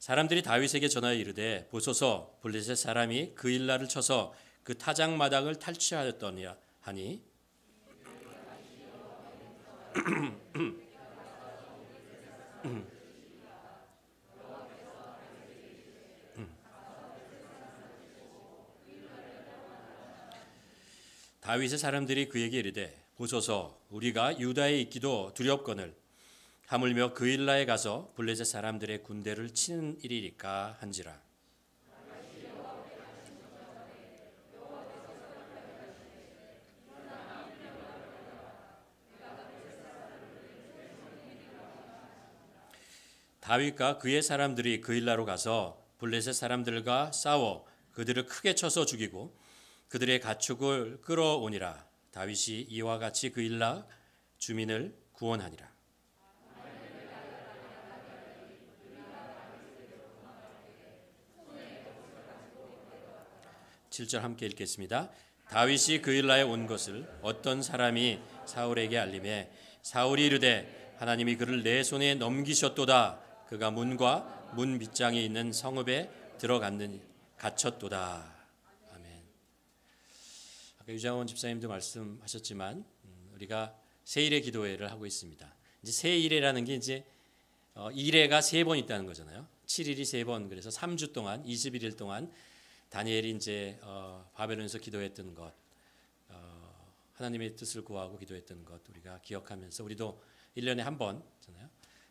사람들이 다윗에게 전하여 이르되 보소서 블레셋 사람이 그일라를 쳐서 그 타작마당을 탈취하였더니 하니 다윗의 사람들이 그에게 이르되 보소서 우리가 유다에 있기도 두렵거늘 하물며 그일라에 가서 블레셋 사람들의 군대를 치는 일이리까 한지라. 다윗과 그의 사람들이 그일라로 가서 블레셋 사람들과 싸워 그들을 크게 쳐서 죽이고 그들의 가축을 끌어오니라. 다윗이 이와 같이 그일라 주민을 구원하니라. 7절 함께 읽겠습니다. 다윗이 그일라에 온 것을 어떤 사람이 사울에게 알림해 사울이 이르되 하나님이 그를 내 손에 넘기셨도다. 그가 문과 문 빗장에 있는 성읍에 들어갔느니 갇혔도다. 아멘. 아까 유장원 집사님도 말씀하셨지만 우리가 세일의 기도회를 하고 있습니다. 이제 세일회라는 게 이제 일회가 3번 있다는 거잖아요. 7일이 3번, 그래서 3주 동안 21일 동안 다니엘이 이제 바벨론에서 기도했던 것, 하나님의 뜻을 구하고 기도했던 것 우리가 기억하면서 우리도 1년에 한 번잖아요.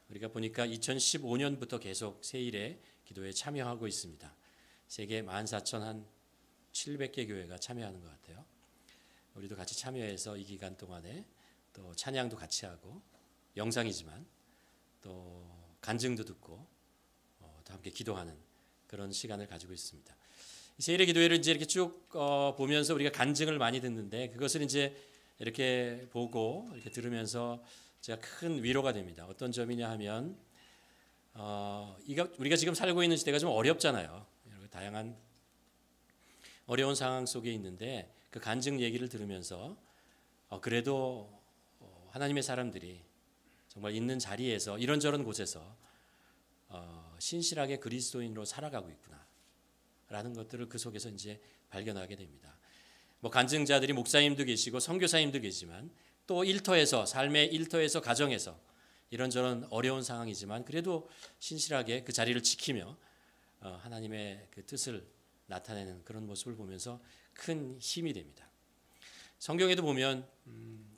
우리가 보니까 2015년부터 계속 세일의 기도에 참여하고 있습니다. 세계 14,700개 교회가 참여하는 것 같아요. 우리도 같이 참여해서 이 기간 동안에 또 찬양도 같이 하고 영상이지만 또 간증도 듣고 또 함께 기도하는 그런 시간을 가지고 있습니다. 세일의 기도회를 이제 이렇게 쭉 보면서 우리가 간증을 많이 듣는데 그것을 이제 이렇게 보고 이렇게 들으면서 제가 큰 위로가 됩니다. 어떤 점이냐 하면 우리가 지금 살고 있는 시대가 좀 어렵잖아요. 다양한 어려운 상황 속에 있는데 그 간증 얘기를 들으면서 그래도 하나님의 사람들이 정말 있는 자리에서 이런저런 곳에서 신실하게 그리스도인으로 살아가고 있구나 라는 것들을 그 속에서 이제 발견하게 됩니다. 뭐 간증자들이 목사님도 계시고 선교사님도 계시지만 또 일터에서 삶의 일터에서 가정에서 이런저런 어려운 상황이지만 그래도 신실하게 그 자리를 지키며 하나님의 그 뜻을 나타내는 그런 모습을 보면서 큰 힘이 됩니다. 성경에도 보면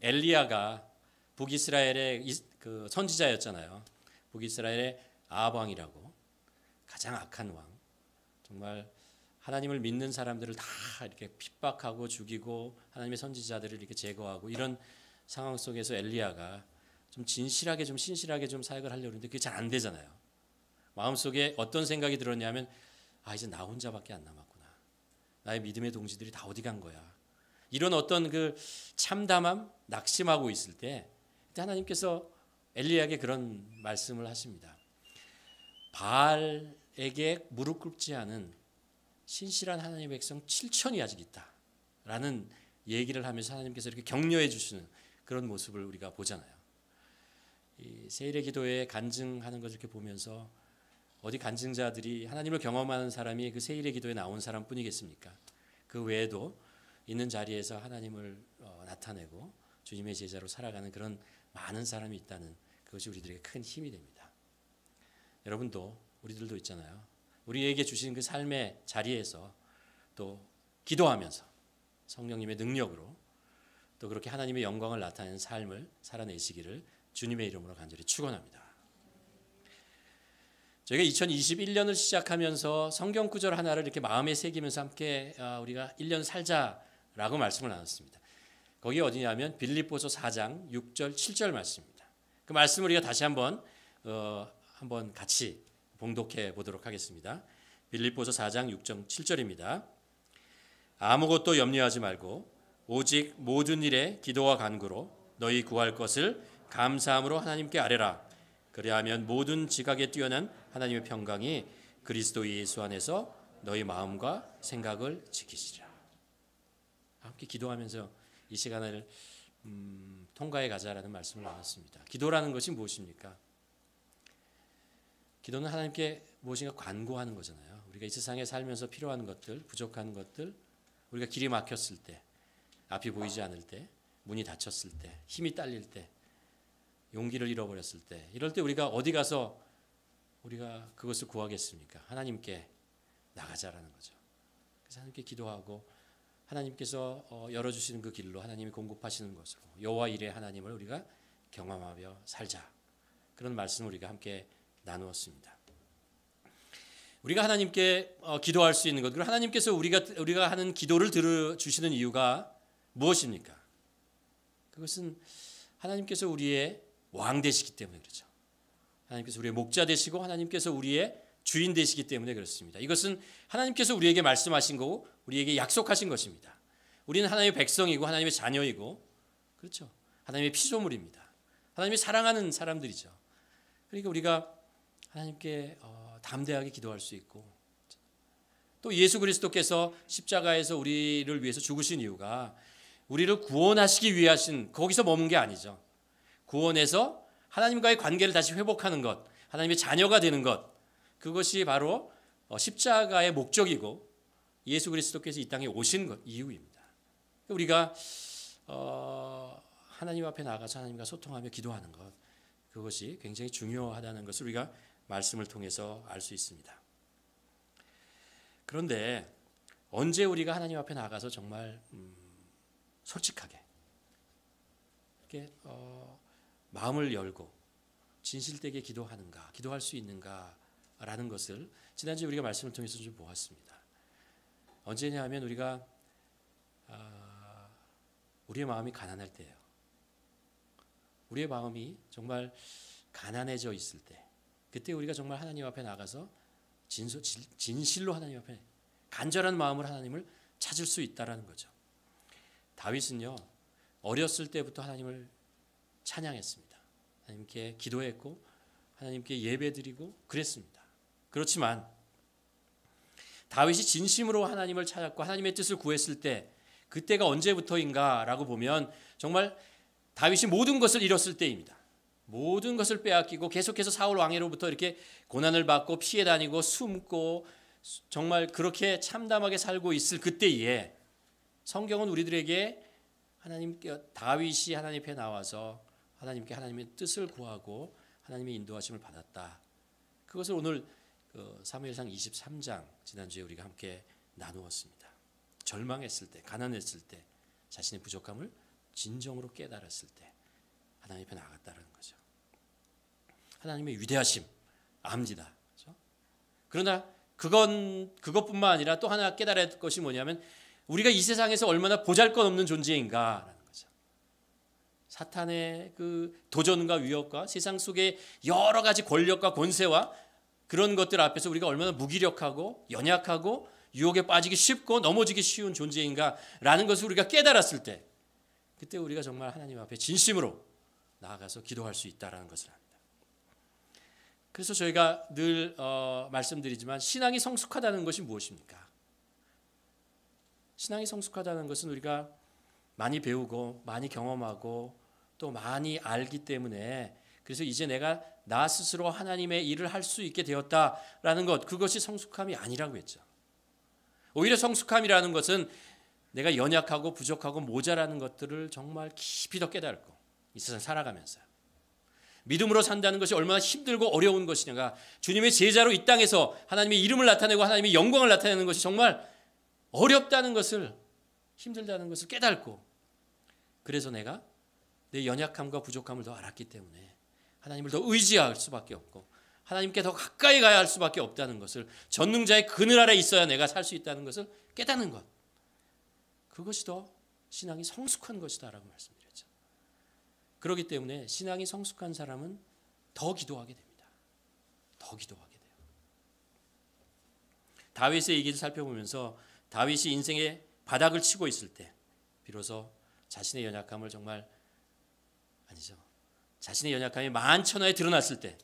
엘리야가 북이스라엘의 그 선지자였잖아요. 북이스라엘의 아합 왕이라고 가장 악한 왕. 정말 하나님을 믿는 사람들을 다 이렇게 핍박하고 죽이고 하나님의 선지자들을 이렇게 제거하고 이런 상황 속에서 엘리야가 좀 진실하게 좀 신실하게 좀 사역을 하려고 했는데 그게 잘 안 되잖아요. 마음속에 어떤 생각이 들었냐면 이제 나 혼자밖에 안 남았구나. 나의 믿음의 동지들이 다 어디 간 거야. 이런 어떤 그 참담함, 낙심하고 있을 때 그때 하나님께서 엘리야에게 그런 말씀을 하십니다. 바알에게 무릎 꿇지 않은 신실한 하나님의 백성 7천이 아직 있다 라는 얘기를 하면서 하나님께서 이렇게 격려해 주시는 그런 모습을 우리가 보잖아요. 이 세일의 기도에 간증하는 것을 이렇게 보면서 어디 간증자들이 하나님을 경험하는 사람이 그 세일의 기도에 나온 사람뿐이겠습니까? 그 외에도 있는 자리에서 하나님을 나타내고 주님의 제자로 살아가는 그런 많은 사람이 있다는 그것이 우리들에게 큰 힘이 됩니다. 여러분도 우리들도 있잖아요. 우리에게 주신 그 삶의 자리에서 또 기도하면서 성령님의 능력으로 또 그렇게 하나님의 영광을 나타내는 삶을 살아내시기를 주님의 이름으로 간절히 축원합니다. 저희가 2021년을 시작하면서 성경 구절 하나를 이렇게 마음에 새기면서 함께 우리가 1년 살자라고 말씀을 나눴습니다. 거기 어디냐면 빌립보서 4장 6절 7절 말씀입니다. 그 말씀을 우리가 다시 한번 같이 봉독해 보도록 하겠습니다. 빌립보서 4장 6절 7절입니다. 아무것도 염려하지 말고 오직 모든 일에 기도와 간구로 너희 구할 것을 감사함으로 하나님께 아뢰라. 그리하면 모든 지각에 뛰어난 하나님의 평강이 그리스도 예수 안에서 너희 마음과 생각을 지키시리라. 함께 기도하면서 이 시간을 통과해 가자라는 말씀을 나눴습니다. 기도라는 것이 무엇입니까? 기도는 하나님께 무엇인가 관고하는 거잖아요. 우리가 이 세상에 살면서 필요한 것들, 부족한 것들, 우리가 길이 막혔을 때, 앞이 보이지 않을 때, 문이 닫혔을 때, 힘이 딸릴 때, 용기를 잃어버렸을 때, 이럴 때 우리가 어디 가서 우리가 그것을 구하겠습니까? 하나님께 나가자라는 거죠. 그래서 하나님께 기도하고 하나님께서 열어주시는 그 길로 하나님이 공급하시는 것으로 여호와 일의 하나님을 우리가 경험하며 살자. 그런 말씀을 우리가 함께 나누었습니다. 우리가 하나님께 기도할 수 있는 것, 그리고 하나님께서 우리가 하는 기도를 들어주시는 이유가 무엇입니까? 그것은 하나님께서 우리의 왕 되시기 때문에 그렇죠. 하나님께서 우리의 목자 되시고 하나님께서 우리의 주인 되시기 때문에 그렇습니다. 이것은 하나님께서 우리에게 말씀하신 거고 우리에게 약속하신 것입니다. 우리는 하나님의 백성이고 하나님의 자녀이고 그렇죠. 하나님의 피조물입니다. 하나님이 사랑하는 사람들이죠. 그러니까 우리가 하나님께 담대하게 기도할 수 있고 또 예수 그리스도께서 십자가에서 우리를 위해서 죽으신 이유가 우리를 구원하시기 위해 하신 거기서 머문 게 아니죠. 구원해서 하나님과의 관계를 다시 회복하는 것, 하나님의 자녀가 되는 것, 그것이 바로 십자가의 목적이고 예수 그리스도께서 이 땅에 오신 것 이유입니다. 우리가 하나님 앞에 나가서 하나님과 소통하며 기도하는 것, 그것이 굉장히 중요하다는 것을 우리가 말씀을 통해서 알 수 있습니다. 그런데 언제 우리가 하나님 앞에 나가서 정말 솔직하게 이렇게 마음을 열고 진실되게 기도하는가, 기도할 수 있는가라는 것을 지난주에 우리가 말씀을 통해서 좀 보았습니다. 언제냐 하면 우리가 우리의 마음이 가난할 때예요. 우리의 마음이 정말 가난해져 있을 때, 그때 우리가 정말 하나님 앞에 나가서 진실로 하나님 앞에 간절한 마음으로 하나님을 찾을 수 있다라는 거죠. 다윗은요, 어렸을 때부터 하나님을 찬양했습니다. 하나님께 기도했고 하나님께 예배드리고 그랬습니다. 그렇지만 다윗이 진심으로 하나님을 찾았고 하나님의 뜻을 구했을 때 그때가 언제부터인가라고 보면 정말 다윗이 모든 것을 잃었을 때입니다. 모든 것을 빼앗기고 계속해서 사울 왕으로부터 이렇게 고난을 받고 피해 다니고 숨고 정말 그렇게 참담하게 살고 있을 그때에 성경은 우리들에게 다윗이 하나님 앞에 나와서 하나님께 하나님의 뜻을 구하고 하나님의 인도하심을 받았다. 그것을 오늘 사무엘상 23장 지난주에 우리가 함께 나누었습니다. 절망했을 때, 가난했을 때, 자신의 부족함을 진정으로 깨달았을 때 하나님 앞에 나갔다는 거죠. 하나님의 위대하심 압니다. 그렇죠? 그러나 그것뿐만 아니라 또 하나 깨달아야 할 것이 뭐냐면 우리가 이 세상에서 얼마나 보잘것없는 존재인가라는 거죠. 사탄의 그 도전과 위협과 세상 속의 여러 가지 권력과 권세와 그런 것들 앞에서 우리가 얼마나 무기력하고 연약하고 유혹에 빠지기 쉽고 넘어지기 쉬운 존재인가라는 것을 우리가 깨달았을 때 그때 우리가 정말 하나님 앞에 진심으로 나아가서 기도할 수 있다는 것을 합니다. 그래서 저희가 늘 말씀드리지만 신앙이 성숙하다는 것이 무엇입니까? 신앙이 성숙하다는 것은 우리가 많이 배우고 많이 경험하고 또 많이 알기 때문에 그래서 이제 내가 나 스스로 하나님의 일을 할 수 있게 되었다라는 것, 그것이 성숙함이 아니라고 했죠. 오히려 성숙함이라는 것은 내가 연약하고 부족하고 모자라는 것들을 정말 깊이 더 깨닫고 이 세상 살아가면서 믿음으로 산다는 것이 얼마나 힘들고 어려운 것이냐가 주님의 제자로 이 땅에서 하나님의 이름을 나타내고 하나님의 영광을 나타내는 것이 정말 어렵다는 것을, 힘들다는 것을 깨닫고 그래서 내가 내 연약함과 부족함을 더 알았기 때문에 하나님을 더 의지할 수밖에 없고 하나님께 더 가까이 가야 할 수밖에 없다는 것을, 전능자의 그늘 아래 있어야 내가 살 수 있다는 것을 깨닫는 것, 그것이 더 신앙이 성숙한 것이다라고 말씀드렸죠. 그렇기 때문에 신앙이 성숙한 사람은 더 기도하게 됩니다. 더 기도하게 돼요. 다윗의 얘기를 살펴보면서 다윗이 인생의 바닥을 치고 있을 때 비로소 자신의 연약함을 자신의 연약함이 만천하에 드러났을 때,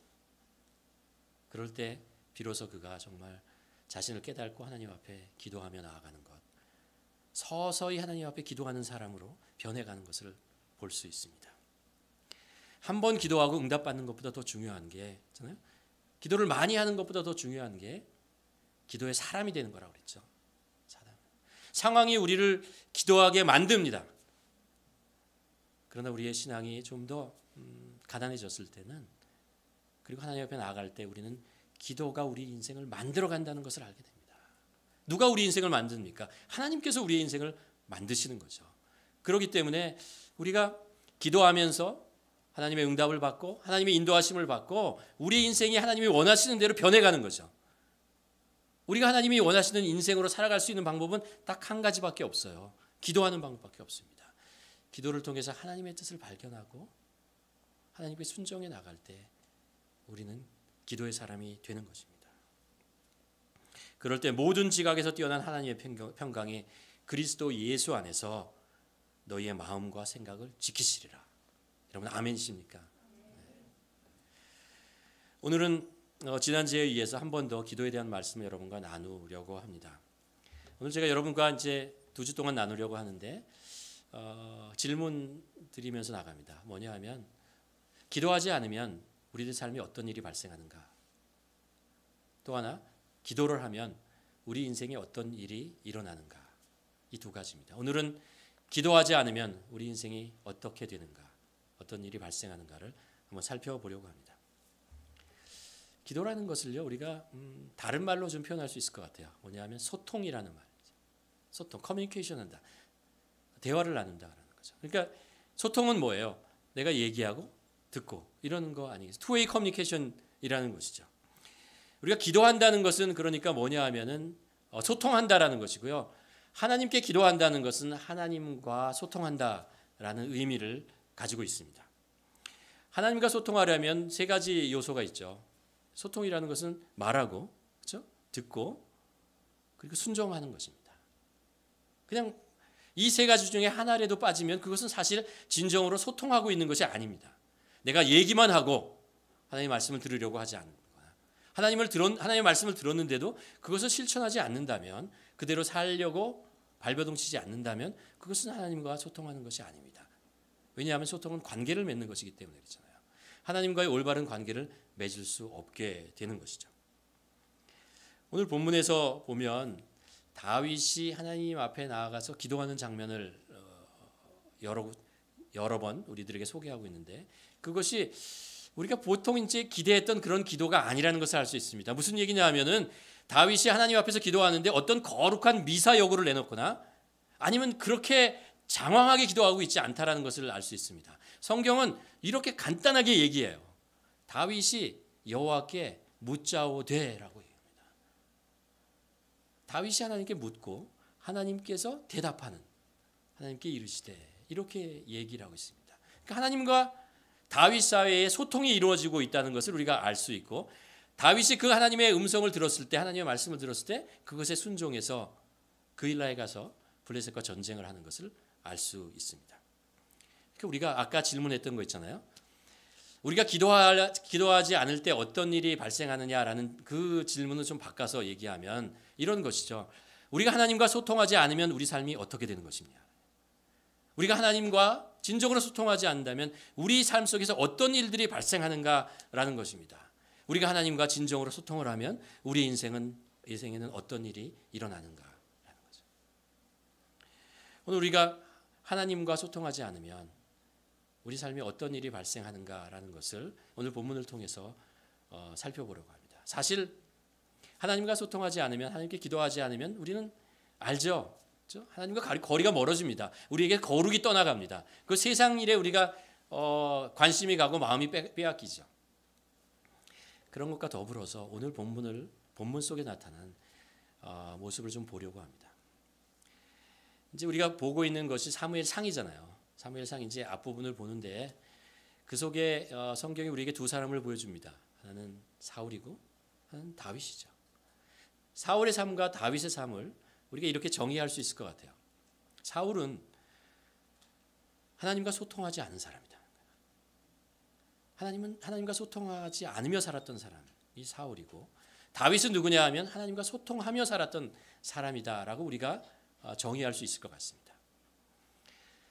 그럴 때 비로소 그가 정말 자신을 깨닫고 하나님 앞에 기도하며 나아가는 것, 서서히 하나님 앞에 기도하는 사람으로 변해가는 것을 볼 수 있습니다. 한 번 기도하고 응답받는 것보다 더 중요한 게 있잖아요. 기도를 많이 하는 것보다 더 중요한 게 기도의 사람이 되는 거라고 그랬죠. 사람. 상황이 우리를 기도하게 만듭니다. 그러나 우리의 신앙이 좀 더 가난해졌을 때는, 그리고 하나님 앞에 나아갈 때 우리는 기도가 우리 인생을 만들어 간다는 것을 알게 됩니다. 누가 우리 인생을 만듭니까? 하나님께서 우리의 인생을 만드시는 거죠. 그렇기 때문에 우리가 기도하면서 하나님의 응답을 받고 하나님의 인도하심을 받고 우리 인생이 하나님이 원하시는 대로 변해가는 거죠. 우리가 하나님이 원하시는 인생으로 살아갈 수 있는 방법은 딱 한 가지밖에 없어요. 기도하는 방법밖에 없습니다. 기도를 통해서 하나님의 뜻을 발견하고 하나님께 순종해 나갈 때 우리는 기도의 사람이 되는 것입니다. 그럴 때 모든 지각에서 뛰어난 하나님의 평강이 그리스도 예수 안에서 너희의 마음과 생각을 지키시리라. 여러분 아멘이십니까? 네. 오늘은 지난주에 이어서 한 번 더 기도에 대한 말씀을 여러분과 나누려고 합니다. 오늘 제가 여러분과 이제 2주 동안 나누려고 하는데 질문 드리면서 나갑니다. 뭐냐 하면 기도하지 않으면 우리들 삶에 어떤 일이 발생하는가? 또 하나 기도를 하면 우리 인생에 어떤 일이 일어나는가? 이 두 가지입니다. 오늘은 기도하지 않으면 우리 인생이 어떻게 되는가? 어떤 일이 발생하는가를 한번 살펴보려고 합니다. 기도라는 것을요 우리가 다른 말로 좀 표현할 수 있을 것 같아요. 뭐냐면 소통이라는 말, 소통, 커뮤니케이션한다, 대화를 나눈다라는 거죠. 그러니까 소통은 뭐예요? 내가 얘기하고 듣고 이러는 거 아니겠어요? 투웨이 커뮤니케이션이라는 것이죠. 우리가 기도한다는 것은 그러니까 뭐냐 하면은 소통한다라는 것이고요. 하나님께 기도한다는 것은 하나님과 소통한다라는 의미를 가지고 있습니다. 하나님과 소통하려면 세 가지 요소가 있죠. 소통이라는 것은 말하고, 그렇죠? 듣고, 그리고 순종하는 것입니다. 그냥 이 세 가지 중에 하나라도 빠지면 그것은 사실 진정으로 소통하고 있는 것이 아닙니다. 내가 얘기만 하고 하나님의 말씀을 들으려고 하지 않는 거나, 하나님의 말씀을 들었는데도 그것을 실천하지 않는다면, 그대로 살려고 발버둥 치지 않는다면 그것은 하나님과 소통하는 것이 아닙니다. 왜냐하면 소통은 관계를 맺는 것이기 때문에 그렇잖아요. 하나님과의 올바른 관계를 맺을 수 없게 되는 것이죠. 오늘 본문에서 보면 다윗이 하나님 앞에 나아가서 기도하는 장면을 여러 번 우리들에게 소개하고 있는데, 그것이 우리가 보통 이제 기대했던 그런 기도가 아니라는 것을 알 수 있습니다. 무슨 얘기냐 하면은 다윗이 하나님 앞에서 기도하는데 어떤 거룩한 미사 여구를 내놓거나 아니면 그렇게 장황하게 기도하고 있지 않다라는 것을 알 수 있습니다. 성경은 이렇게 간단하게 얘기해요. 다윗이 여호와께 묻자오되라고 얘기합니다. 다윗이 하나님께 묻고 하나님께서 대답하는, 하나님께 이르시되, 이렇게 얘기를 하고 있습니다. 그러니까 하나님과 다윗 사이에 소통이 이루어지고 있다는 것을 우리가 알 수 있고, 다윗이 그 하나님의 음성을 들었을 때, 하나님의 말씀을 들었을 때 그것에 순종해서 그일라에 가서 블레셋과 전쟁을 하는 것을 알 수 있습니다. 그러니까 우리가 아까 질문했던 거 있잖아요. 우리가 기도하지 않을 때 어떤 일이 발생하느냐라는 그 질문을 좀 바꿔서 얘기하면 이런 것이죠. 우리가 하나님과 소통하지 않으면 우리 삶이 어떻게 되는 것이냐. 우리가 하나님과 진정으로 소통하지 않는다면 우리 삶 속에서 어떤 일들이 발생하는가라는 것입니다. 우리가 하나님과 진정으로 소통을 하면 우리 인생에는 어떤 일이 일어나는가라는 거죠. 오늘 우리가 하나님과 소통하지 않으면 우리 삶에 어떤 일이 발생하는가라는 것을 오늘 본문을 통해서 살펴보려고 합니다. 사실 하나님과 소통하지 않으면, 하나님께 기도하지 않으면 우리는 알죠. 그렇죠? 하나님과 거리가 멀어집니다. 우리에게 거룩이 떠나갑니다. 그 세상 일에 우리가 관심이 가고 마음이 빼앗기죠. 그런 것과 더불어서 오늘 본문 속에 나타난 모습을 좀 보려고 합니다. 이제 우리가 보고 있는 것이 사무엘상이잖아요. 사무엘상 이제 앞부분을 보는데 그 속에 성경이 우리에게 두 사람을 보여줍니다. 하나는 사울이고 하나는 다윗이죠. 사울의 삶과 다윗의 삶을 우리가 이렇게 정의할 수 있을 것 같아요. 사울은 하나님과 소통하지 않은 사람이다. 하나님과 소통하지 않으며 살았던 사람이 사울이고, 다윗은 누구냐 하면 하나님과 소통하며 살았던 사람이다라고 우리가 정의할 수 있을 것 같습니다.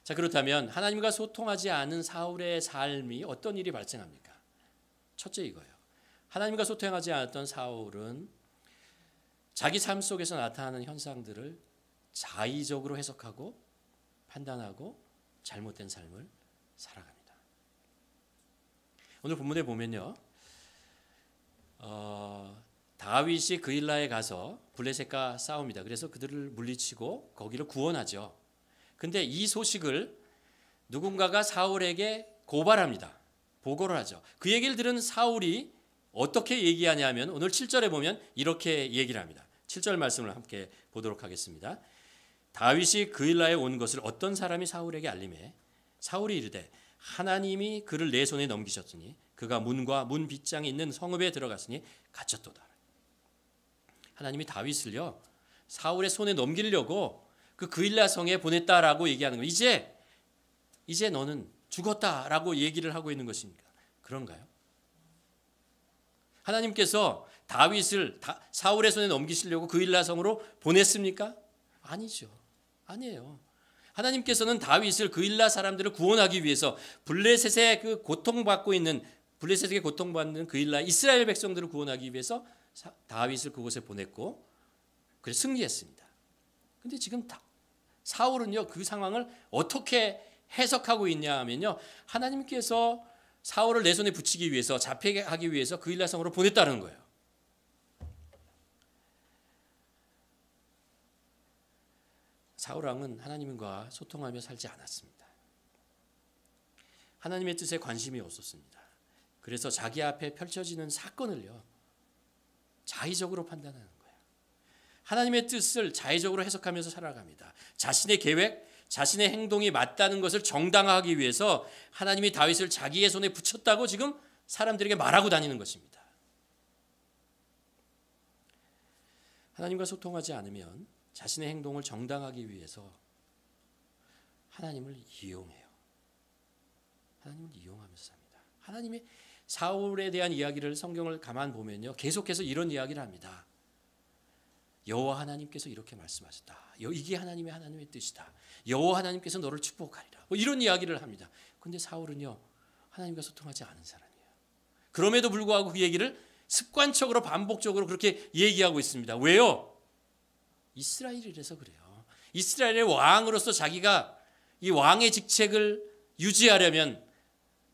자, 그렇다면 하나님과 소통하지 않은 사울의 삶이 어떤 일이 발생합니까? 첫째 이거예요. 하나님과 소통하지 않았던 사울은 자기 삶 속에서 나타나는 현상들을 자의적으로 해석하고 판단하고 잘못된 삶을 살아갑니다. 오늘 본문에 보면요, 다윗이 그일라에 가서 블레셋과 싸웁니다. 그래서 그들을 물리치고 거기를 구원하죠. 근데 이 소식을 누군가가 사울에게 고발합니다. 보고를 하죠. 그 얘기를 들은 사울이 어떻게 얘기하냐면 오늘 7절에 보면 이렇게 얘기를 합니다. 7절 말씀을 함께 보도록 하겠습니다. 다윗이 그일라에 온 것을 어떤 사람이 사울에게 알림해 사울이 이르되 하나님이 그를 내 손에 넘기셨으니 그가 문과 문 빗장에 있는 성읍에 들어갔으니 갇혔도다. 하나님이 다윗을요 사울의 손에 넘기려고 그 그일라 성에 보냈다라고 얘기하는 거예요. 이제 너는 죽었다라고 얘기를 하고 있는 것입니까? 그런가요? 하나님께서 다윗을 사울의 손에 넘기시려고 그일라 성으로 보냈습니까? 아니죠. 아니에요. 하나님께서는 다윗을 그일라 사람들을 구원하기 위해서 블레셋에 고통받는 그일라 이스라엘 백성들을 구원하기 위해서 다윗을 그곳에 보냈고 그래서 승리했습니다. 근데 지금 사울은요 그 상황을 어떻게 해석하고 있냐 하면요, 하나님께서 사울을 내 손에 붙이기 위해서 잡히게 하기 위해서 그일라 성으로 보냈다는 거예요. 사울 왕은 하나님과 소통하며 살지 않았습니다. 하나님의 뜻에 관심이 없었습니다. 그래서 자기 앞에 펼쳐지는 사건을요 자의적으로 판단하는 거예요. 하나님의 뜻을 자의적으로 해석하면서 살아갑니다. 자신의 계획, 자신의 행동이 맞다는 것을 정당화하기 위해서 하나님이 다윗을 자기의 손에 붙였다고 지금 사람들에게 말하고 다니는 것입니다. 하나님과 소통하지 않으면 자신의 행동을 정당하기 위해서 하나님을 이용해요. 하나님을 이용하면서 삽니다. 하나님의 사울에 대한 이야기를 성경을 가만 보면요 계속해서 이런 이야기를 합니다. 여호와 하나님께서 이렇게 말씀하셨다. 이게 하나님의 뜻이다. 여호와 하나님께서 너를 축복하리라. 이런 이야기를 합니다. 그런데 사울은요 하나님과 소통하지 않은 사람이에요. 그럼에도 불구하고 그 얘기를 습관적으로 반복적으로 그렇게 얘기하고 있습니다. 왜요? 이스라엘이라서 그래요. 이스라엘의 왕으로서 자기가 이 왕의 직책을 유지하려면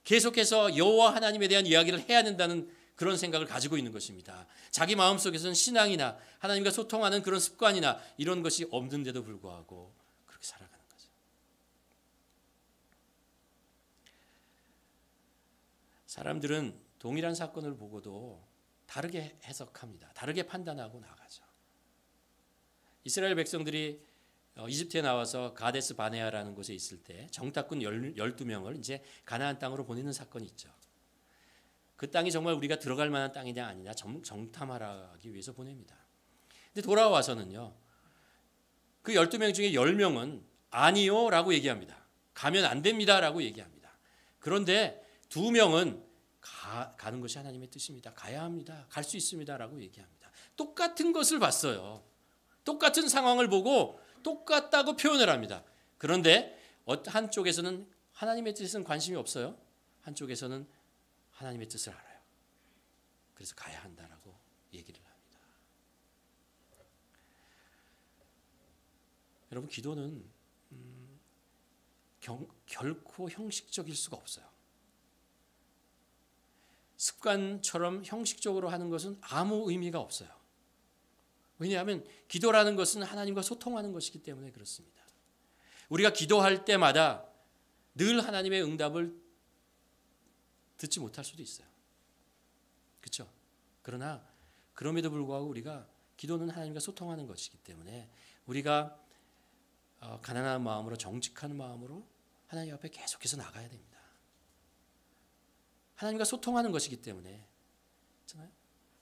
계속해서 여호와 하나님에 대한 이야기를 해야 된다는 그런 생각을 가지고 있는 것입니다. 자기 마음속에서는 신앙이나 하나님과 소통하는 그런 습관이나 이런 것이 없는데도 불구하고 그렇게 살아가는 거죠. 사람들은 동일한 사건을 보고도 다르게 해석합니다. 다르게 판단하고 나가죠. 이스라엘 백성들이 이집트에 나와서 가데스 바네아라는 곳에 있을 때 정탐꾼 12명을 이제 가나안 땅으로 보내는 사건이 있죠. 그 땅이 정말 우리가 들어갈 만한 땅이냐 아니냐 정탐하기 위해서 보냅니다. 근데 돌아와서는요. 그 12명 중에 10명은 아니요 라고 얘기합니다. 가면 안 됩니다 라고 얘기합니다. 그런데 2명은 가는 것이 하나님의 뜻입니다. 가야 합니다. 갈 수 있습니다 라고 얘기합니다. 똑같은 것을 봤어요. 똑같은 상황을 보고 똑같다고 표현을 합니다. 그런데 한쪽에서는 하나님의 뜻에는 관심이 없어요. 한쪽에서는 하나님의 뜻을 알아요. 그래서 가야 한다라고 얘기를 합니다. 여러분 기도는 결코 형식적일 수가 없어요. 습관처럼 형식적으로 하는 것은 아무 의미가 없어요. 왜냐하면 기도라는 것은 하나님과 소통하는 것이기 때문에 그렇습니다. 우리가 기도할 때마다 늘 하나님의 응답을 듣지 못할 수도 있어요. 그렇죠? 그러나 그럼에도 불구하고 우리가 기도는 하나님과 소통하는 것이기 때문에 우리가 가난한 마음으로 정직한 마음으로 하나님 앞에 계속해서 나가야 됩니다. 하나님과 소통하는 것이기 때문에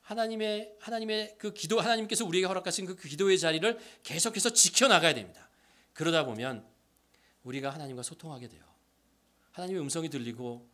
하나님의 그 기도, 하나님께서 우리에게 허락하신 그 기도의 자리를 계속해서 지켜나가야 됩니다. 그러다 보면 우리가 하나님과 소통하게 돼요. 하나님의 음성이 들리고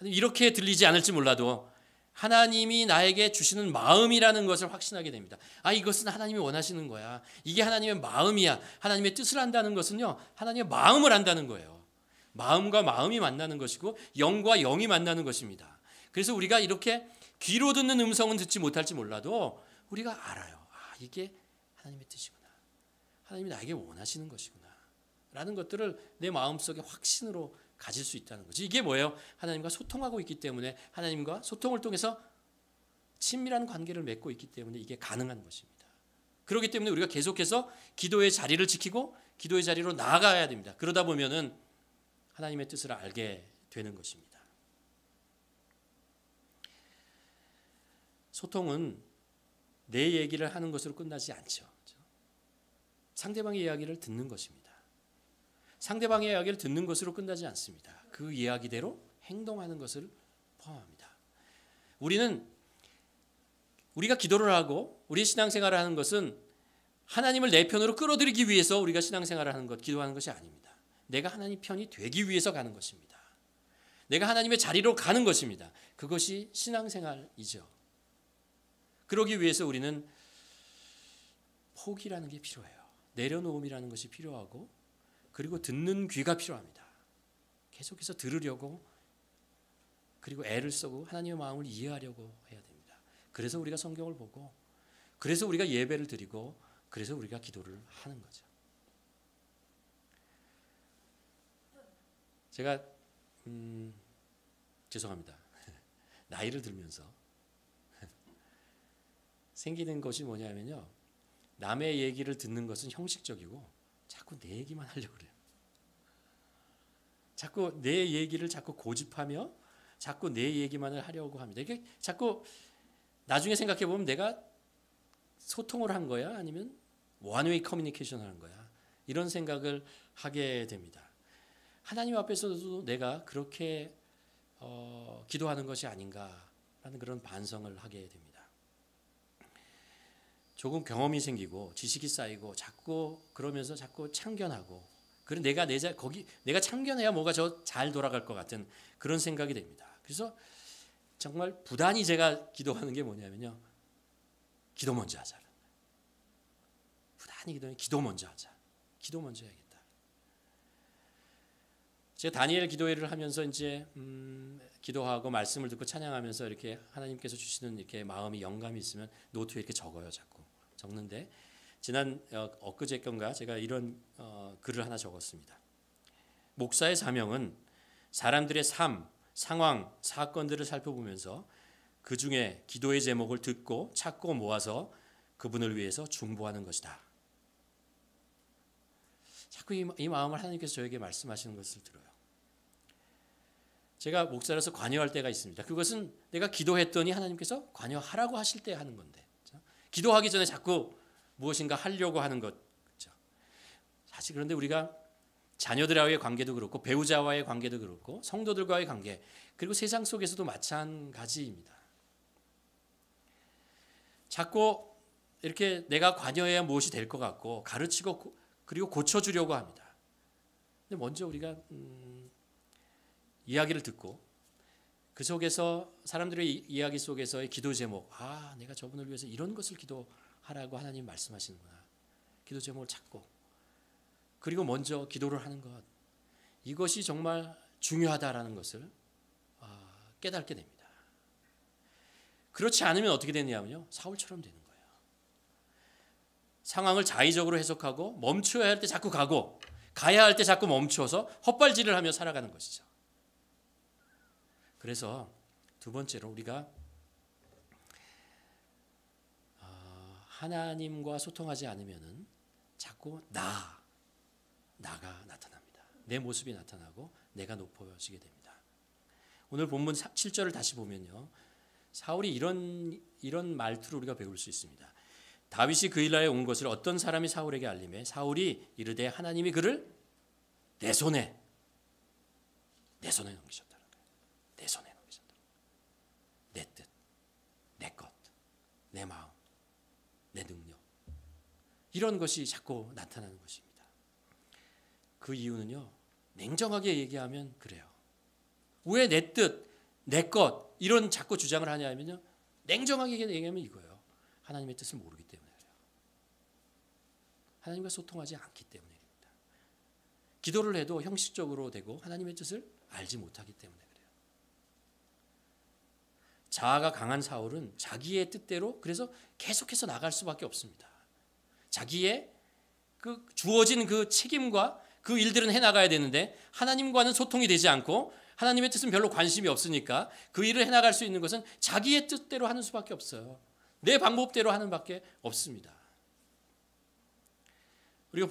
이렇게 들리지 않을지 몰라도 하나님이 나에게 주시는 마음이라는 것을 확신하게 됩니다. 이것은 하나님이 원하시는 거야. 이게 하나님의 마음이야. 하나님의 뜻을 안다는 것은요, 하나님의 마음을 안다는 거예요. 마음과 마음이 만나는 것이고 영과 영이 만나는 것입니다. 그래서 우리가 이렇게 귀로 듣는 음성은 듣지 못할지 몰라도 우리가 알아요. 이게 하나님의 뜻이구나. 하나님이 나에게 원하시는 것이구나. 라는 것들을 내 마음속에 확신으로 가질 수 있다는 거지. 이게 뭐예요? 하나님과 소통하고 있기 때문에, 하나님과 소통을 통해서 친밀한 관계를 맺고 있기 때문에 이게 가능한 것입니다. 그렇기 때문에 우리가 계속해서 기도의 자리를 지키고 기도의 자리로 나아가야 됩니다. 그러다 보면은 하나님의 뜻을 알게 되는 것입니다. 소통은 내 얘기를 하는 것으로 끝나지 않죠. 상대방의 이야기를 듣는 것입니다. 상대방의 이야기를 듣는 것으로 끝나지 않습니다. 그 이야기대로 행동하는 것을 포함합니다. 우리가 기도를 하고 우리 신앙생활을 하는 것은 하나님을 내 편으로 끌어들이기 위해서 우리가 신앙생활을 하는 것, 기도하는 것이 아닙니다. 내가 하나님 편이 되기 위해서 가는 것입니다. 내가 하나님의 자리로 가는 것입니다. 그것이 신앙생활이죠. 그러기 위해서 우리는 포기라는 게 필요해요. 내려놓음이라는 것이 필요하고, 그리고 듣는 귀가 필요합니다. 계속해서 들으려고, 그리고 애를 쓰고 하나님의 마음을 이해하려고 해야 됩니다. 그래서 우리가 성경을 보고, 그래서 우리가 예배를 드리고, 그래서 우리가 기도를 하는 거죠. 제가 죄송합니다. 나이를 들면서 생기는 것이 뭐냐면요, 남의 얘기를 듣는 것은 형식적이고 자꾸 내 얘기만 하려고 그래요. 자꾸 내 얘기를 자꾸 고집하며 자꾸 내 얘기만을 하려고 합니다. 이게 자꾸 나중에 생각해 보면 내가 소통을 한 거야, 아니면 원웨이 커뮤니케이션을 한 거야, 이런 생각을 하게 됩니다. 하나님 앞에서도 내가 그렇게 기도하는 것이 아닌가라는 그런 반성을 하게 됩니다. 조금 경험이 생기고 지식이 쌓이고 자꾸 그러면서 자꾸 참견하고, 그리고 내가 참견해야 뭐가 잘 돌아갈 것 같은 그런 생각이 됩니다. 그래서 정말 부단히 제가 기도하는 게 뭐냐면요, 기도 먼저 하자. 부단히 기도 먼저 하자. 기도 먼저 해야겠다. 제가 다니엘 기도회를 하면서 이제 기도하고 말씀을 듣고 찬양하면서 이렇게 하나님께서 주시는 이렇게 마음이 영감이 있으면 노트에 이렇게 적어요. 자꾸 적는데, 지난 엊그제건가 제가 이런 글을 하나 적었습니다. 목사의 사명은 사람들의 삶, 상황, 사건들을 살펴보면서 그 중에 기도의 제목을 듣고 찾고 모아서 그분을 위해서 중보하는 것이다. 자꾸 이 마음을 하나님께서 저에게 말씀하시는 것을 들어요. 제가 목사로서 관여할 때가 있습니다. 그것은 내가 기도했더니 하나님께서 관여하라고 하실 때 하는 건데, 그렇죠? 기도하기 전에 자꾸 무엇인가 하려고 하는 것, 그렇죠? 사실 그런데 우리가 자녀들과의 관계도 그렇고, 배우자와의 관계도 그렇고, 성도들과의 관계, 그리고 세상 속에서도 마찬가지입니다. 자꾸 이렇게 내가 관여해야 무엇이 될 것 같고 가르치고 그리고 고쳐주려고 합니다. 근데 먼저 우리가 이야기를 듣고, 그 속에서 사람들의 이야기 속에서의 기도 제목, 내가 저분을 위해서 이런 것을 기도하라고 하나님 말씀하시는구나. 기도 제목을 찾고, 그리고 먼저 기도를 하는 것, 이것이 정말 중요하다라는 것을 깨닫게 됩니다. 그렇지 않으면 어떻게 되냐면요, 사울처럼 되는 거예요. 상황을 자의적으로 해석하고 멈춰야 할 때 자꾸 가고, 가야 할 때 자꾸 멈춰서 헛발질을 하며 살아가는 것이죠. 그래서 두 번째로 우리가 하나님과 소통하지 않으면은 자꾸 나가 나타납니다. 내 모습이 나타나고 내가 높아지게 됩니다. 오늘 본문 7절을 다시 보면요, 사울이 이런 말투를 우리가 배울 수 있습니다. 다윗이 그일라에 온 것을 어떤 사람이 사울에게 알림해 사울이 이르되 하나님이 그를 내 손에 넘기셨다는 거예요. 내 손에 넘기셨다. 내 뜻, 내 것, 내 마음, 내 능력, 이런 것이 자꾸 나타나는 것입니다. 그 이유는요, 냉정하게 얘기하면 그래요. 왜 내 뜻, 내 것, 이런 자꾸 주장을 하냐면요, 냉정하게 얘기하면 이거예요. 하나님의 뜻을 모르기 때문에 그래요. 하나님과 소통하지 않기 때문입니다. 기도를 해도 형식적으로 되고 하나님의 뜻을 알지 못하기 때문에 그래요. 자아가 강한 사울은 자기의 뜻대로 그래서 계속해서 나갈 수밖에 없습니다. 자기의 그 주어진 그 책임과 그 일들은 해나가야 되는데 하나님과는 소통이 되지 않고 하나님의 뜻은 별로 관심이 없으니까 그 일을 해나갈 수 있는 것은 자기의 뜻대로 하는 수밖에 없어요. 내 방법대로 하는 밖에 없습니다. 우리가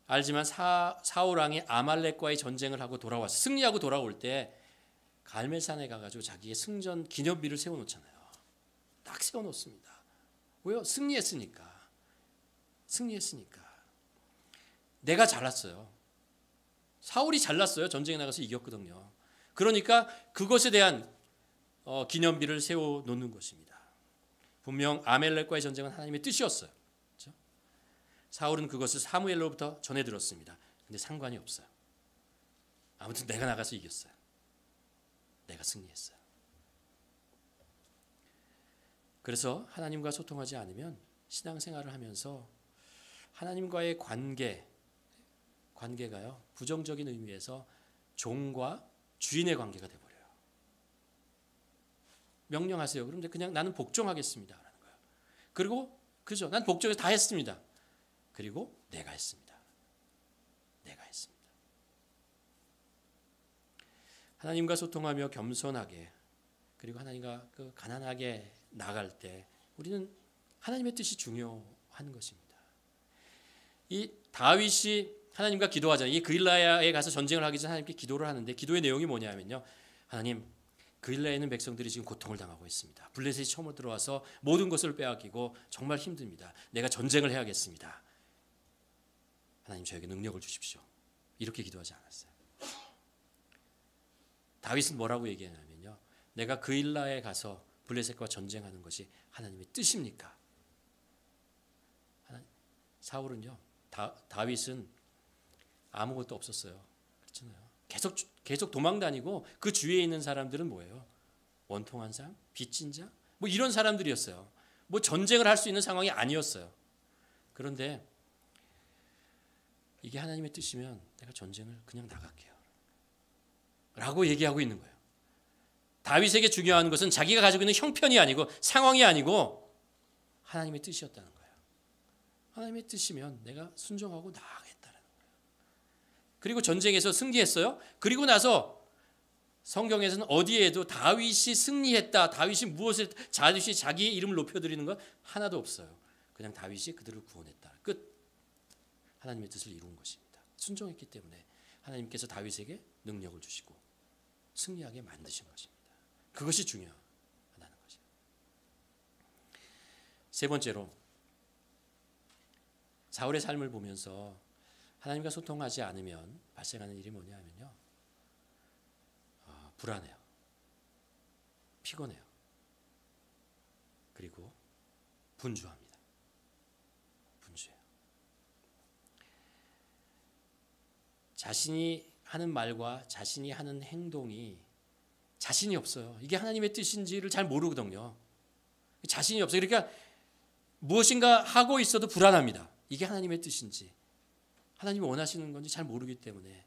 알지만 사울 왕이 아말렉과의 전쟁을 하고 승리하고 돌아올 때 갈멜산에 가가지고 자기의 승전 기념비를 세워놓잖아요. 딱 세워놓습니다. 왜요? 승리했으니까. 내가 잘났어요. 사울이 잘났어요. 전쟁에 나가서 이겼거든요. 그러니까 그것에 대한 기념비를 세워놓는 것입니다. 분명 아말렉과의 전쟁은 하나님의 뜻이었어요. 그렇죠? 사울은 그것을 사무엘로부터 전해 들었습니다. 근데 상관이 없어요. 아무튼 내가 나가서 이겼어요. 내가 승리했어요. 그래서 하나님과 소통하지 않으면 신앙생활을 하면서 하나님과의 관계가요, 부정적인 의미에서 종과 주인의 관계가 되어버려요. 명령하세요. 그런데 그냥 나는 복종하겠습니다. 라는 거예요. 그리고 그죠? 난 복종해서 다 했습니다. 그리고 내가 했습니다. 하나님과 소통하며 겸손하게 그리고 하나님과 가난하게 나갈 때 우리는 하나님의 뜻이 중요한 것입니다. 이 다윗이 하나님과 기도하잖아요. 이 그일라야에 가서 전쟁을 하기 전에 하나님께 기도를 하는데 기도의 내용이 뭐냐면요. 하나님, 그일라에 있는 백성들이 지금 고통을 당하고 있습니다. 블레셋이 처음으로 들어와서 모든 것을 빼앗기고 정말 힘듭니다. 내가 전쟁을 해야겠습니다. 하나님 저에게 능력을 주십시오. 이렇게 기도하지 않았어요. 다윗은 뭐라고 얘기하냐면요. 내가 그일라에 가서 블레셋과 전쟁하는 것이 하나님의 뜻입니까? 사울은요. 다윗은 아무것도 없었어요. 그렇잖아요. 계속 도망 다니고 그 주위에 있는 사람들은 뭐예요? 원통한 사람, 빚진 자, 뭐 이런 사람들이었어요. 뭐 전쟁을 할 수 있는 상황이 아니었어요. 그런데 이게 하나님의 뜻이면 내가 전쟁을 그냥 나갈게요. 라고 얘기하고 있는 거예요. 다윗에게 중요한 것은 자기가 가지고 있는 형편이 아니고 상황이 아니고 하나님의 뜻이었다는 거예요. 하나님의 뜻이면 내가 순종하고 나아가겠다는 거예요. 그리고 전쟁에서 승리했어요. 그리고 나서 성경에서는 어디에도 다윗이 승리했다, 다윗이 다윗이 자기의 이름을 높여드리는 건 하나도 없어요. 그냥 다윗이 그들을 구원했다. 끝. 하나님의 뜻을 이룬 것입니다. 순종했기 때문에 하나님께서 다윗에게 능력을 주시고 승리하게 만드신 것입니다. 그것이 중요하다는 거죠. 세 번째로 사울의 삶을 보면서 하나님과 소통하지 않으면 발생하는 일이 뭐냐면요. 불안해요. 피곤해요. 그리고 분주합니다. 분주해요. 자신이 하는 말과 자신이 하는 행동이 자신이 없어요. 이게 하나님의 뜻인지를 잘 모르거든요. 자신이 없어요. 그러니까 무엇인가 하고 있어도 불안합니다. 이게 하나님의 뜻인지 하나님이 원하시는 건지 잘 모르기 때문에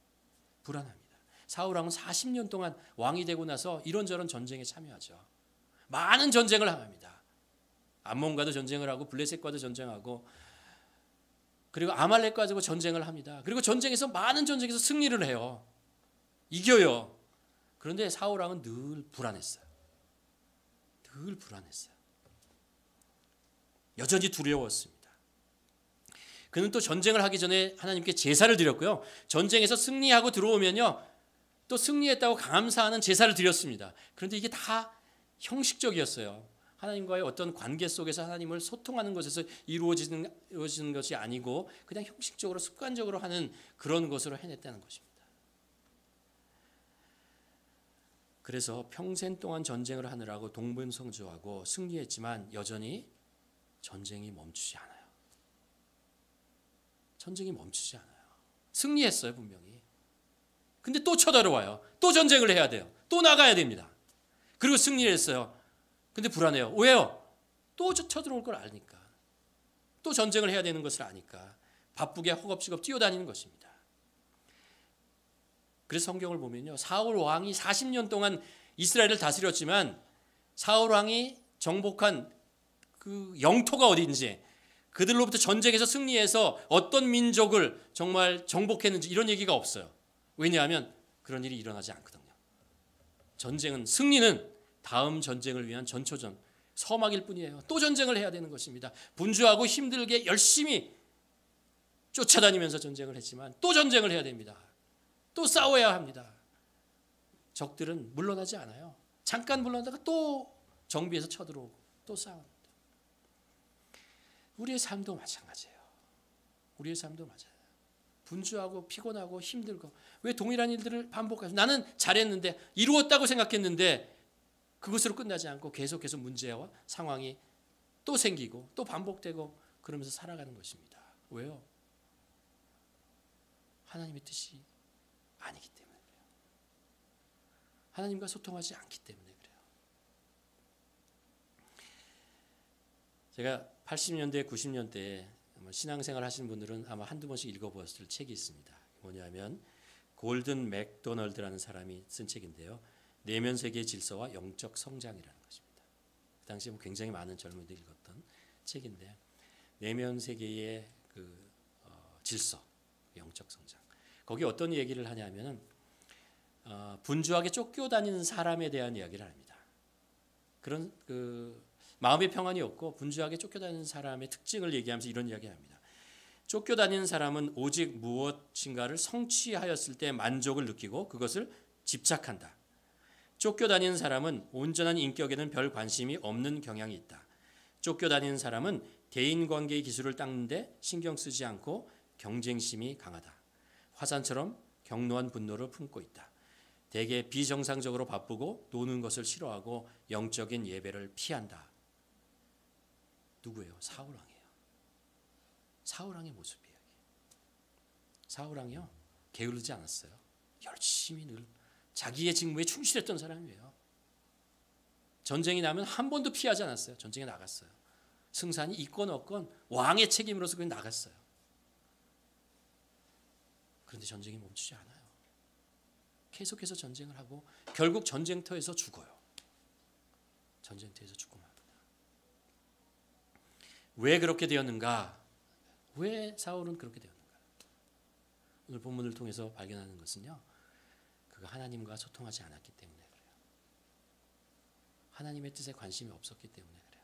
불안합니다. 사울 왕은 40년 동안 왕이 되고 나서 이런저런 전쟁에 참여하죠. 많은 전쟁을 합니다. 암몬과도 전쟁을 하고 블레셋과도 전쟁하고 그리고 아말렉과도 전쟁을 합니다. 그리고 많은 전쟁에서 승리를 해요. 이겨요. 그런데 사울 왕은 늘 불안했어요. 여전히 두려웠습니다. 그는 또 전쟁을 하기 전에 하나님께 제사를 드렸고요. 전쟁에서 승리하고 들어오면요. 또 승리했다고 감사하는 제사를 드렸습니다. 그런데 이게 다 형식적이었어요. 하나님과의 어떤 관계 속에서 하나님을 소통하는 것에서 이루어지는 것이 아니고 그냥 형식적으로 습관적으로 하는 그런 것으로 해냈다는 것입니다. 그래서 평생 동안 전쟁을 하느라고 동분성주하고 승리했지만 여전히 전쟁이 멈추지 않아요. 승리했어요, 분명히. 근데 또 쳐들어와요. 또 전쟁을 해야 돼요. 또 나가야 됩니다. 그리고 승리를 했어요. 근데 불안해요. 왜요? 또 쳐들어올 걸 아니까. 또 전쟁을 해야 되는 것을 아니까. 바쁘게 허겁지겁 뛰어다니는 것입니다. 그래서 성경을 보면요. 사울 왕이 40년 동안 이스라엘을 다스렸지만 사울 왕이 정복한 그 영토가 어디인지, 그들로부터 전쟁에서 승리해서 어떤 민족을 정말 정복했는지 이런 얘기가 없어요. 왜냐하면 그런 일이 일어나지 않거든요. 전쟁은, 승리는 다음 전쟁을 위한 전초전, 서막일 뿐이에요. 또 전쟁을 해야 되는 것입니다. 분주하고 힘들게 열심히 쫓아다니면서 전쟁을 했지만 또 전쟁을 해야 됩니다. 또 싸워야 합니다. 적들은 물러나지 않아요. 잠깐 물러나다가 또 정비해서 쳐들어오고 또 싸웁니다. 우리의 삶도 마찬가지예요. 우리의 삶도 맞아요. 분주하고 피곤하고 힘들고, 왜 동일한 일들을 반복해서 나는 잘했는데, 이루었다고 생각했는데 그것으로 끝나지 않고 계속해서 문제와 상황이 또 생기고 또 반복되고 그러면서 살아가는 것입니다. 왜요? 하나님의 뜻이 아니기 때문에 그래요. 하나님과 소통하지 않기 때문에 그래요. 제가 80년대, 90년대에 신앙생활 하시는 분들은 아마 한두 번씩 읽어보았을 책이 있습니다. 뭐냐면 골든 맥도널드라는 사람이 쓴 책인데요. 내면 세계의 질서와 영적 성장이라는 것입니다. 그 당시에 굉장히 많은 젊은이들이 읽었던 책인데, 내면 세계의 그 질서, 영적 성장. 거기 어떤 얘기를 하냐면은 분주하게 쫓겨다니는 사람에 대한 이야기를 합니다. 그런 그 마음의 평안이 없고 분주하게 쫓겨다니는 사람의 특징을 얘기하면서 이런 이야기를 합니다. 쫓겨다니는 사람은 오직 무엇인가를 성취하였을 때 만족을 느끼고 그것을 집착한다. 쫓겨다니는 사람은 온전한 인격에는 별 관심이 없는 경향이 있다. 쫓겨다니는 사람은 대인관계의 기술을 닦는데 신경 쓰지 않고 경쟁심이 강하다. 화산처럼 격노한 분노를 품고 있다. 대개 비정상적으로 바쁘고 노는 것을 싫어하고 영적인 예배를 피한다. 누구예요? 사울왕이에요. 사울왕의 모습이에요. 사울왕이요, 게으르지 않았어요. 열심히 늘 자기의 직무에 충실했던 사람이에요. 전쟁이 나면 한 번도 피하지 않았어요. 전쟁에 나갔어요. 승산이 있건 없건 왕의 책임으로서 그냥 나갔어요. 그런데 전쟁이 멈추지 않아요. 계속해서 전쟁을 하고 결국 전쟁터에서 죽어요. 전쟁터에서 죽고 맙니다. 왜 그렇게 되었는가? 왜 사울은 그렇게 되었는가? 오늘 본문을 통해서 발견하는 것은요, 그가 하나님과 소통하지 않았기 때문에 그래요. 하나님의 뜻에 관심이 없었기 때문에 그래요.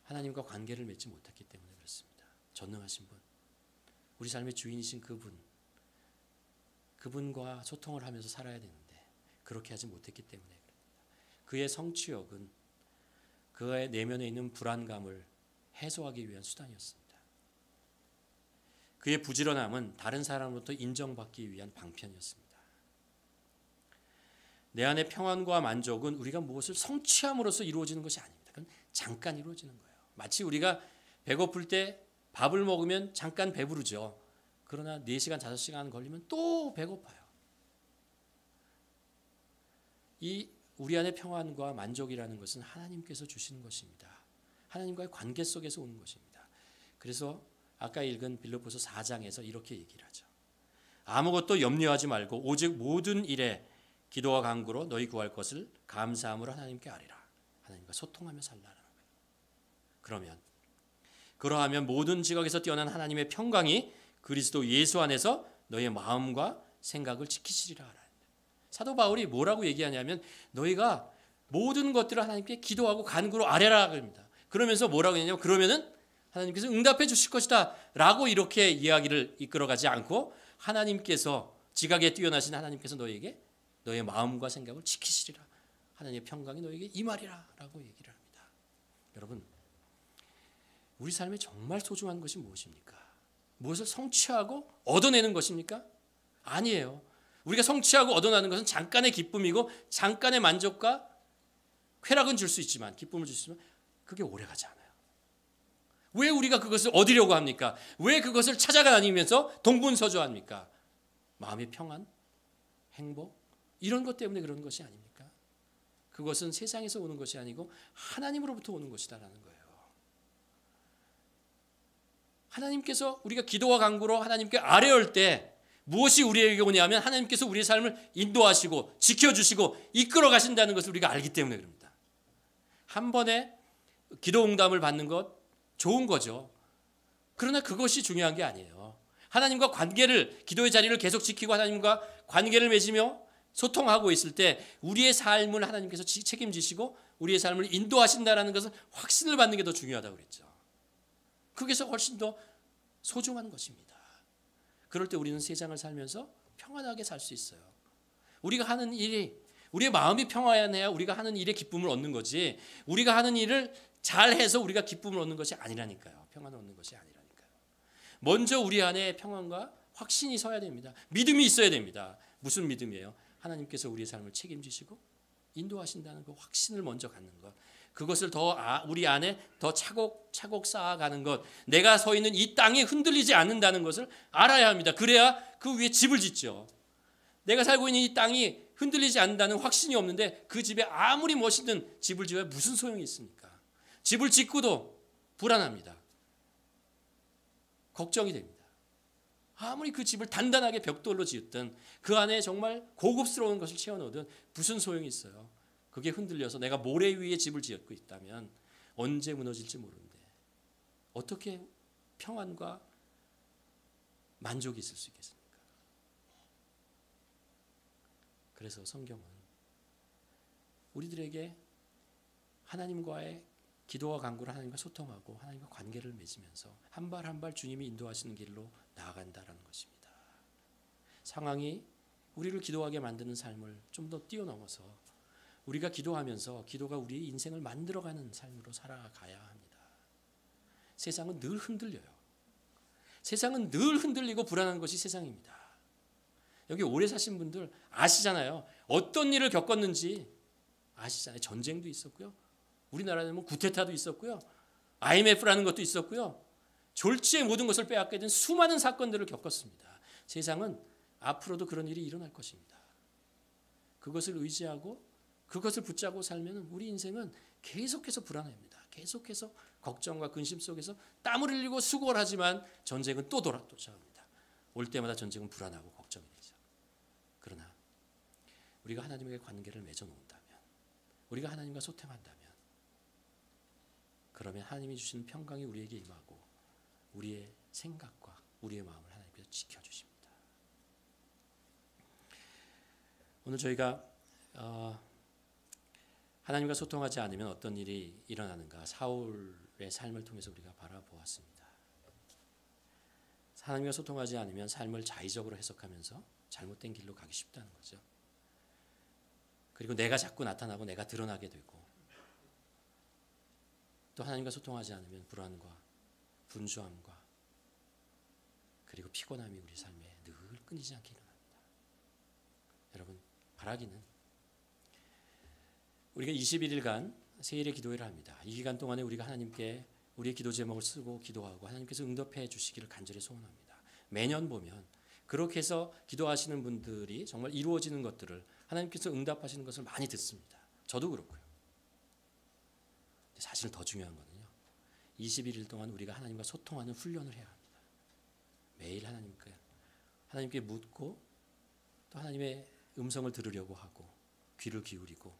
하나님과 관계를 맺지 못했기 때문에 그렇습니다. 전능하신 분, 우리 삶의 주인이신 그분과 소통을 하면서 살아야 되는데 그렇게 하지 못했기 때문에 그렇습니다. 그의 성취욕은 그의 내면에 있는 불안감을 해소하기 위한 수단이었습니다. 그의 부지런함은 다른 사람으로부터 인정받기 위한 방편이었습니다. 내 안의 평안과 만족은 우리가 무엇을 성취함으로써 이루어지는 것이 아닙니다. 그건 잠깐 이루어지는 거예요. 마치 우리가 배고플 때 밥을 먹으면 잠깐 배부르죠. 그러나 4시간, 5시간 걸리면 또 배고파요. 이 우리 안의 평안과 만족이라는 것은 하나님께서 주시는 것입니다. 하나님과의 관계 속에서 오는 것입니다. 그래서 아까 읽은 빌립보서 4장에서 이렇게 얘기를 하죠. 아무것도 염려하지 말고 오직 모든 일에 기도와 간구로 너희 구할 것을 감사함으로 하나님께 아뢰라. 하나님과 소통하며 살라는 거예요. 그러면 그러하면 모든 지각에서 뛰어난 하나님의 평강이 그리스도 예수 안에서 너희의 마음과 생각을 지키시리라 하라. 사도 바울이 뭐라고 얘기하냐면 너희가 모든 것들을 하나님께 기도하고 간구로 아뢰라 그럽니다. 그러면서 뭐라고 했냐면 그러면은 하나님께서 응답해 주실 것이다 라고 이렇게 이야기를 이끌어가지 않고 하나님께서 지각에 뛰어나신 하나님께서 너희에게 너의 마음과 생각을 지키시리라. 하나님의 평강이 너에게 임하리라 라고 얘기를 합니다. 여러분, 우리 삶에 정말 소중한 것이 무엇입니까? 무엇을 성취하고 얻어내는 것입니까? 아니에요. 우리가 성취하고 얻어내는 것은 잠깐의 기쁨이고 잠깐의 만족과 쾌락은 줄 수 있지만, 기쁨을 줄 수 있지만 그게 오래가지 않아요. 왜 우리가 그것을 얻으려고 합니까? 왜 그것을 찾아다니면서 동분서주합니까? 마음의 평안, 행복, 이런 것 때문에 그런 것이 아닙니까? 그것은 세상에서 오는 것이 아니고 하나님으로부터 오는 것이다라는 거예요. 하나님께서 우리가 기도와 간구로 하나님께 아뢰올 때 무엇이 우리에게 오냐면 하나님께서 우리의 삶을 인도하시고 지켜주시고 이끌어 가신다는 것을 우리가 알기 때문에 그럽니다. 한 번에 기도 응답을 받는 것 좋은 거죠. 그러나 그것이 중요한 게 아니에요. 하나님과 관계를, 기도의 자리를 계속 지키고 하나님과 관계를 맺으며 소통하고 있을 때 우리의 삶을 하나님께서 책임지시고 우리의 삶을 인도하신다는 것을 확신을 받는 게 더 중요하다고 그랬죠. 그게서 훨씬 더 소중한 것입니다. 그럴 때 우리는 세상을 살면서 평안하게 살 수 있어요. 우리가 하는 일이, 우리의 마음이 평안해야 우리가 하는 일에 기쁨을 얻는 거지, 우리가 하는 일을 잘해서 우리가 기쁨을 얻는 것이 아니라니까요. 평안을 얻는 것이 아니라니까요. 먼저 우리 안에 평안과 확신이 서야 됩니다. 믿음이 있어야 됩니다. 무슨 믿음이에요? 하나님께서 우리의 삶을 책임지시고 인도하신다는 그 확신을 먼저 갖는 것. 그것을 더 우리 안에 더 차곡차곡 쌓아가는 것. 내가 서 있는 이 땅이 흔들리지 않는다는 것을 알아야 합니다. 그래야 그 위에 집을 짓죠. 내가 살고 있는 이 땅이 흔들리지 않는다는 확신이 없는데 그 집에 아무리 멋있는 집을 지어야 무슨 소용이 있습니까? 집을 짓고도 불안합니다. 걱정이 됩니다. 아무리 그 집을 단단하게 벽돌로 지었든 그 안에 정말 고급스러운 것을 채워넣든 무슨 소용이 있어요. 그게 흔들려서 내가 모래 위에 집을 지었고 있다면 언제 무너질지 모르는데 어떻게 평안과 만족이 있을 수 있겠습니까? 그래서 성경은 우리들에게 하나님과의 기도와 간구를 하나님과 소통하고 하나님과 관계를 맺으면서 한 발 한 발 주님이 인도하시는 길로 나아간다라는 것입니다. 상황이 우리를 기도하게 만드는 삶을 좀 더 뛰어넘어서 우리가 기도하면서 기도가 우리의 인생을 만들어가는 삶으로 살아가야 합니다. 세상은 늘 흔들려요. 세상은 늘 흔들리고 불안한 것이 세상입니다. 여기 오래 사신 분들 아시잖아요. 어떤 일을 겪었는지 아시잖아요. 전쟁도 있었고요. 우리나라는 뭐 구테타도 있었고요. IMF라는 것도 있었고요. 졸지에 모든 것을 빼앗게 된 수많은 사건들을 겪었습니다. 세상은 앞으로도 그런 일이 일어날 것입니다. 그것을 의지하고 그것을 붙잡고 살면 우리 인생은 계속해서 불안합니다. 계속해서 걱정과 근심 속에서 땀을 흘리고 수고를 하지만 전쟁은 또 돌아옵니다. 올 때마다 전쟁은 불안하고 걱정이 되죠. 그러나 우리가 하나님과의 관계를 맺어놓는다면, 우리가 하나님과 소통한다면, 그러면 하나님이 주시는 평강이 우리에게 임하고 우리의 생각과 우리의 마음을 하나님께서 지켜주십니다. 오늘 저희가 하나님과 소통하지 않으면 어떤 일이 일어나는가, 사울의 삶을 통해서 우리가 바라보았습니다. 하나님과 소통하지 않으면 삶을 자의적으로 해석하면서 잘못된 길로 가기 쉽다는 거죠. 그리고 내가 자꾸 나타나고 내가 드러나게 되고, 또 하나님과 소통하지 않으면 불안과 분주함과 그리고 피곤함이 우리 삶에 늘 끊이지 않게 일어납니다. 여러분, 바라기는 우리가 21일간 세일의 기도회를 합니다. 이 기간 동안에 우리가 하나님께 우리의 기도 제목을 쓰고 기도하고 하나님께서 응답해 주시기를 간절히 소원합니다. 매년 보면 그렇게 해서 기도하시는 분들이 정말 이루어지는 것들을 하나님께서 응답하시는 것을 많이 듣습니다. 저도 그렇고요. 사실 더 중요한 거는요, 21일 동안 우리가 하나님과 소통하는 훈련을 해야 합니다. 매일 하나님께 묻고 또 하나님의 음성을 들으려고 하고 귀를 기울이고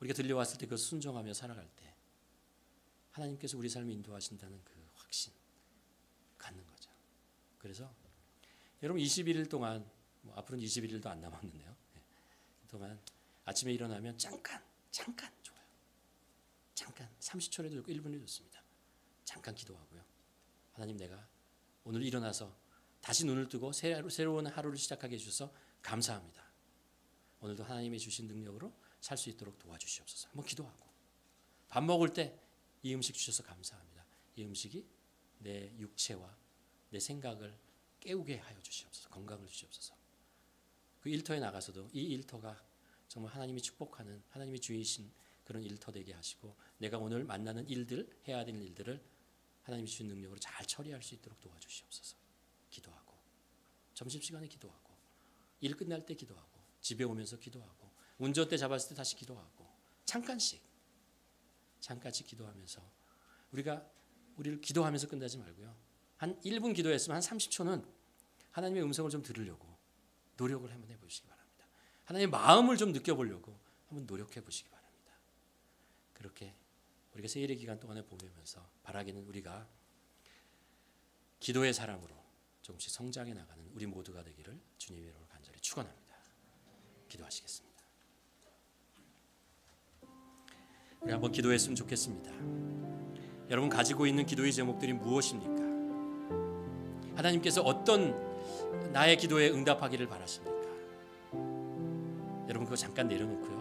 우리가 들려왔을 때 그것을 순종하며 살아갈 때 하나님께서 우리 삶을 인도하신다는 그 확신 갖는 거죠. 그래서 여러분 21일 동안, 앞으로는 21일도 안 남았는데요. 그동안 아침에 일어나면 잠깐 좋아요. 잠깐 30초라도 좋고 1분이라도 좋습니다. 잠깐 기도하고요. 하나님, 내가 오늘 일어나서 다시 눈을 뜨고 새로운 하루를 시작하게 해주셔서 감사합니다. 오늘도 하나님이 주신 능력으로 살 수 있도록 도와주시옵소서. 한번 기도하고, 밥 먹을 때 이 음식 주셔서 감사합니다. 이 음식이 내 육체와 내 생각을 깨우게 하여 주시옵소서. 건강을 주시옵소서. 그 일터에 나가서도 이 일터가 정말 하나님이 축복하는, 하나님이 주이신 그런 일터 되게 하시고, 내가 오늘 만나는 일들, 해야 되는 일들을 하나님이 주신 능력으로 잘 처리할 수 있도록 도와주시옵소서. 기도하고, 점심시간에 기도하고, 일 끝날 때 기도하고, 집에 오면서 기도하고, 운전대 잡았을 때 다시 기도하고, 잠깐씩 기도하면서 우리를 기도하면서 끝나지 말고요. 한 1분 기도했으면 한 30초는 하나님의 음성을 좀 들으려고 노력을 한번 해보시기 바랍니다. 하나님의 마음을 좀 느껴보려고 한번 노력해 보시기 바랍니다. 그렇게 우리가 세일의 기간 동안에 보면서 바라기는 우리가 기도의 사람으로 조금씩 성장해 나가는 우리 모두가 되기를 주님의 이름으로 간절히 축원합니다. 기도하시겠습니다. 우리 한번 기도했으면 좋겠습니다. 여러분 가지고 있는 기도의 제목들이 무엇입니까? 하나님께서 어떤 나의 기도에 응답하기를 바라십니까? 여러분 그거 잠깐 내려놓고요.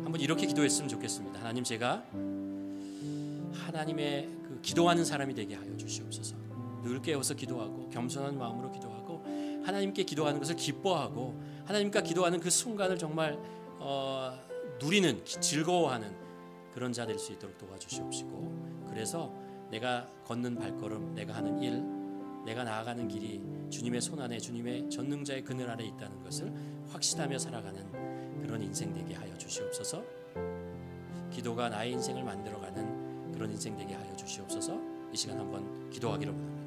한번 이렇게 기도했으면 좋겠습니다. 하나님, 제가 하나님의 그 기도하는 사람이 되게 하여 주시옵소서. 늘 깨어서 기도하고 겸손한 마음으로 기도하고 하나님께 기도하는 것을 기뻐하고 하나님과 기도하는 그 순간을 정말 누리는, 즐거워하는 그런 자 될 수 있도록 도와주시옵시고, 그래서 내가 걷는 발걸음, 내가 하는 일, 내가 나아가는 길이 주님의 손안에, 주님의 전능자의 그늘 아래 있다는 것을 확신하며 살아가는 그런 인생 되게 하여 주시옵소서. 기도가 나의 인생을 만들어가는 그런 인생 되게 하여 주시옵소서. 이 시간 한번 기도하기를 원합니다.